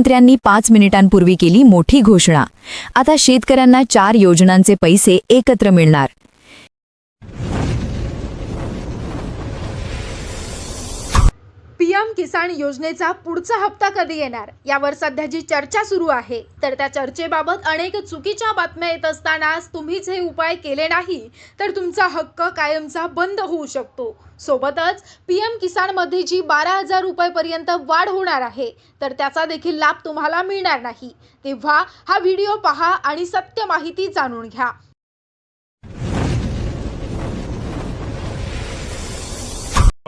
मुख्यमंत्र्यांनी 5 मिनिटांपूर्वी केली मोठी घोषणा. आता शेतकऱ्यांना 4 योजनांचे पैसे एकत्र मिळणार. पीएम किसान योजनेचा पुढचा हप्ता कधी येणार यावर सध्या जी चर्चा सुरू आहे, तर त्या चर्चेबाबत अनेक चुकीच्या बातम्या येत असतानाच तुम्हीच हे उपाय केले नाही तर तुमचा हक्क कायमचा बंद होऊ शकतो. सोबतच पीएम किसान मध्ये जी 12,000 रुपयांपर्यंत वाढ होणार आहे, तर त्याचा देखील लाभ तुम्हाला मिळणार नाही. तेव्हा हा व्हिडिओ पहा आणि सत्य माहिती जाणून घ्या.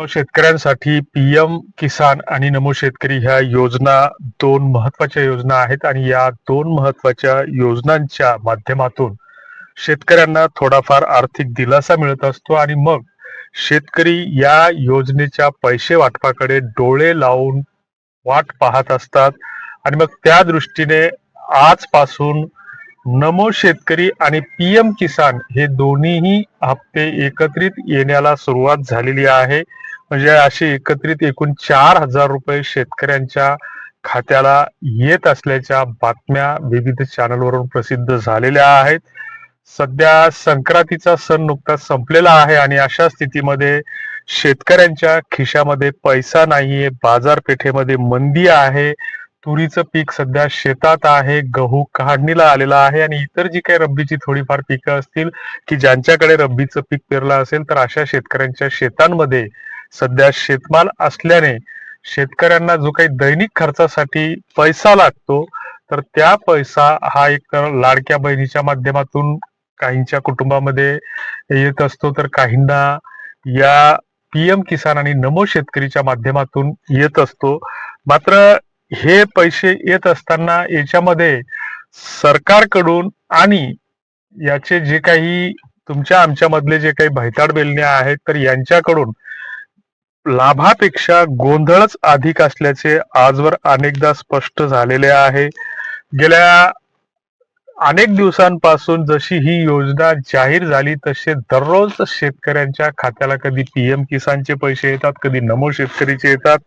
शेतकऱ्यांसाठी पीएम किसान आणि नमो शेतकरी ह्या योजना 2 महत्वाच्या योजना आहेत आणि या 2 महत्वाच्या योजनांच्या माध्यमातून शेतकऱ्यांना थोडाफार आर्थिक दिलासा मिळत असतो आणि मग शेतकरी या योजनेच्या पैसे वाटपाकडे डोळे लावून वाट पाहत असतात आणि मग त्या दृष्टीने आजपासून नमो शेतकरी आणि पीएम किसान हे दोन्हीही हप्ते एकत्रित येण्याला सुरुवात झालेली आहे. म्हणजे असे एकत्रित एकूण 4,000 रुपये शेतकऱ्यांच्या खात्याला येत असल्याच्या बातम्या विविध चॅनलवरून प्रसिद्ध झालेल्या आहेत. सध्या संक्रांतीचा सण नुकताच संपलेला आहे आणि अशा स्थितीमध्ये शेतकऱ्यांच्या खिशामध्ये पैसा नाहीये, बाजारपेठेमध्ये मंदी आहे, तुरीचं पीक सध्या शेतात आहे, गहू काढणीला आलेला आहे आणि इतर जी काही रब्बीची थोडीफार पिकं असतील की ज्यांच्याकडे रब्बीचं पीक पेरलं असेल तर अशा शेतकऱ्यांच्या शेतांमध्ये सध्या शेतमाल असल्याने शेतकऱ्यांना जो काही दैनिक खर्चासाठी पैसा लागतो तर त्या पैसा हा एक लाडक्या बहिणीच्या माध्यमातून काहींच्या कुटुंबामध्ये येत असतो तर काहींना या पीएम किसान आणि नमो शेतकरीच्या माध्यमातून येत असतो. मात्र हे पैसे येत असताना याच्यामध्ये सरकारकडून आणि याचे जे काही तुमच्या आमच्या मधले जे काही भैताड बेलण्या आहेत तर यांच्याकडून लाभापेक्षा गोंधळच अधिक असल्याचे आजवर अनेकदा स्पष्ट झालेले आहे. गेल्या अनेक दिवसांपासून जशी ही योजना जाहीर झाली तसे दररोज शेतकऱ्यांच्या खात्याला कधी पीएम किसानचे पैसे येतात, कधी नमो शेतकरीचे येतात,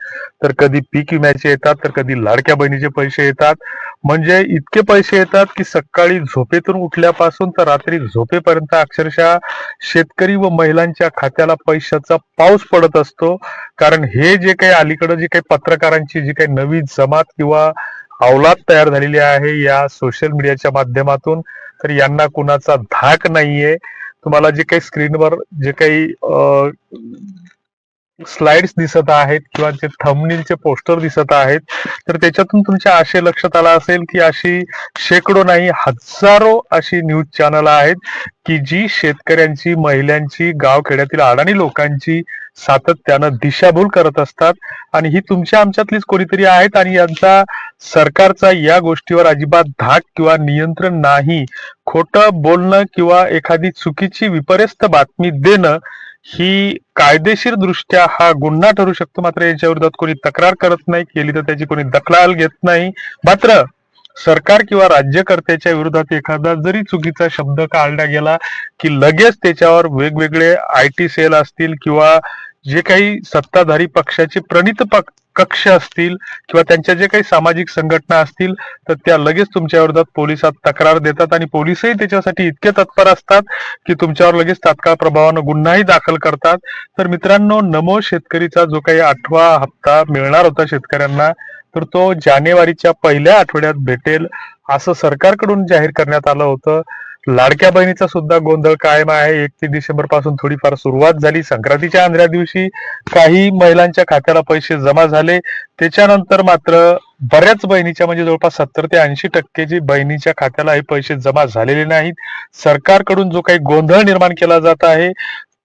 तर कधी पीक विम्याचे येतात, तर कधी लाडक्या बहिणीचे पैसे येतात. म्हणजे इतके पैसे येतात की सकाळी झोपेतून उठल्यापासून तर रात्री झोपेपर्यंत अक्षरशः शेतकरी व महिलांच्या खात्याला पैशाचा पाऊस पडत असतो. कारण हे जे काही अलीकडे जे काही पत्रकारांची जी काही नवी जमात किंवा अवलाद तयार झालेली आहे या सोशल मीडियाच्या माध्यमातून, तर यांना कुणाचा धाक नाहीये. तुम्हाला जे काही स्क्रीनवर जे काही स्लाइड्स दिसत आहेत किंवा जे थंबनेलचे पोस्टर दिसत आहेत तर त्याच्यातून तुमच्या असे लक्षात आलं असेल की अशी शेकडो नाही हजारो अशी न्यूज चॅनल आहेत की जी शेतकऱ्यांची, महिलांची, गावखेड्यातील अडाणी लोकांची सातत्यानं दिशाभूल करत असतात आणि ही तुमच्या आमच्यातलीच कोणीतरी आहेत आणि यांचा सरकारचा या गोष्टीवर अजिबात धाक किंवा नियंत्रण नाही. खोटं बोलणं किंवा एखादी चुकीची विपर्यस्त बातमी देणं ही कायदेशीर दृष्ट्या हा गुन्हा ठरू शकतो. मात्र याच्या विरोधात कोणी तक्रार करत नाही, केली तर त्याची कोणी दखल घेत नाही. मात्र सरकार किंवा राज्यकर्त्याच्या विरोधात एखादा जरी चुकीचा शब्द काढला गेला की लगेच त्याच्यावर वेगवेगळे आयटी सेल असतील किंवा जे काही सत्ताधारी पक्षाचे प्रणित कक्ष असतील किंवा त्यांच्या जे काही सामाजिक संघटना असतील तर त्या लगेच तुमच्या विरोधात पोलिसात तक्रार देतात आणि पोलिसही त्याच्यासाठी इतके तत्पर असतात की तुमच्यावर लगेच तात्काळ प्रभावानं गुन्हाही दाखल करतात. तर मित्रांनो, नमो शेतकरीचा जो काही 8वा हप्ता मिळणार होता शेतकऱ्यांना तर तो जानेवारीच्या पहिल्या आठवड्यात भेटेल असं सरकारकडून जाहीर करण्यात आलं होतं. लाडक्या बहिणीचा सुद्धा गोंधळ कायम आहे. 31 डिसेंबर पासून थोडीफार सुरुवात झाली. संक्रांतीच्या आदल्या दिवशी काही महिलांच्या खात्याला पैसे जमा झाले. त्याच्यानंतर मात्र बऱ्याच बहिणीच्या म्हणजे जवळपास 70 ते 80% जी बहिणीच्या खात्याला हे पैसे जमा झालेले नाहीत. सरकारकडून जो काही गोंधळ निर्माण केला जात आहे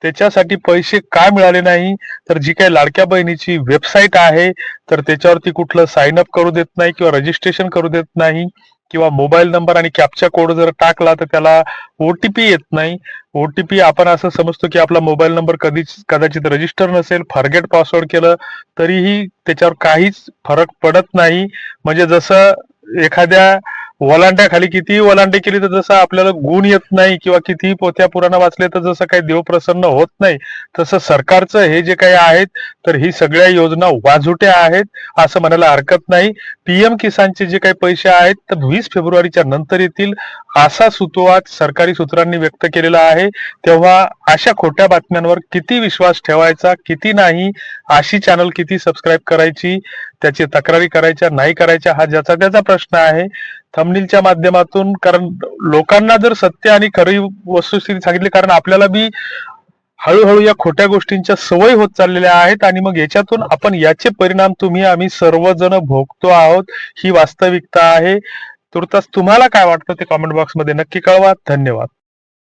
त्याच्यासाठी पैसे काय मिळाले नाही तर जी काही लाडक्या बहिणीची वेबसाईट आहे तर त्याच्यावरती कुठलं साइन अप करू देत नाही किंवा रजिस्ट्रेशन करू देत नाही किंवा मोबाईल नंबर आणि कॅप्चा कोड जर टाकला तर त्याला ओटीपी येत नाही. ओटीपी आपण असं समजतो की आपला मोबाईल नंबर कदाचित रजिस्टर नसेल, फॉरगेट पासवर्ड केलं तरीही त्याच्यावर काहीच फरक पडत नाही. म्हणजे जसं एखाद्या ओलांड्याखाली कितीही ओलांडे केली तर जसं आपल्याला गुण येत नाही किंवा कितीही पोथ्या पुराण वाचले तर जसं काही देव प्रसन्न होत नाही, तसं सरकारचं हे जे काही आहेत तर ही सगळ्या योजना वाजोट्या आहेत असं म्हणायला हरकत नाही. पीएम किसानचे जे काही पैसे आहेत तर 20 फेब्रुवारीच्या नंतर येतील असा सुतोवाच सरकारी सूत्रांनी व्यक्त केलेला आहे. तेव्हा अशा खोट्या बातम्यांवर किती विश्वास ठेवायचा, किती नाही, अशी चॅनल किती सबस्क्राईब करायची, त्याची तक्रारी करायच्या नाही करायच्या हा ज्याचा त्याचा प्रश्न आहे. थंबनेलच्या माध्यमातून, कारण लोकांना जर सत्य आणि खरी वस्तुस्थिती सांगितली, कारण आपल्याला बी हळूहळू या खोट्या गोष्टींच्या सवय होत चाललेल्या आहेत आणि मग याच्यातून आपण याचे परिणाम आम्ही सर्वजण भोगतो आहोत. ही वास्तविकता आहे. तुर्तास तुम्हाला काय वाटतं ते कॉमेंट बॉक्समध्ये नक्की कळवा. धन्यवाद.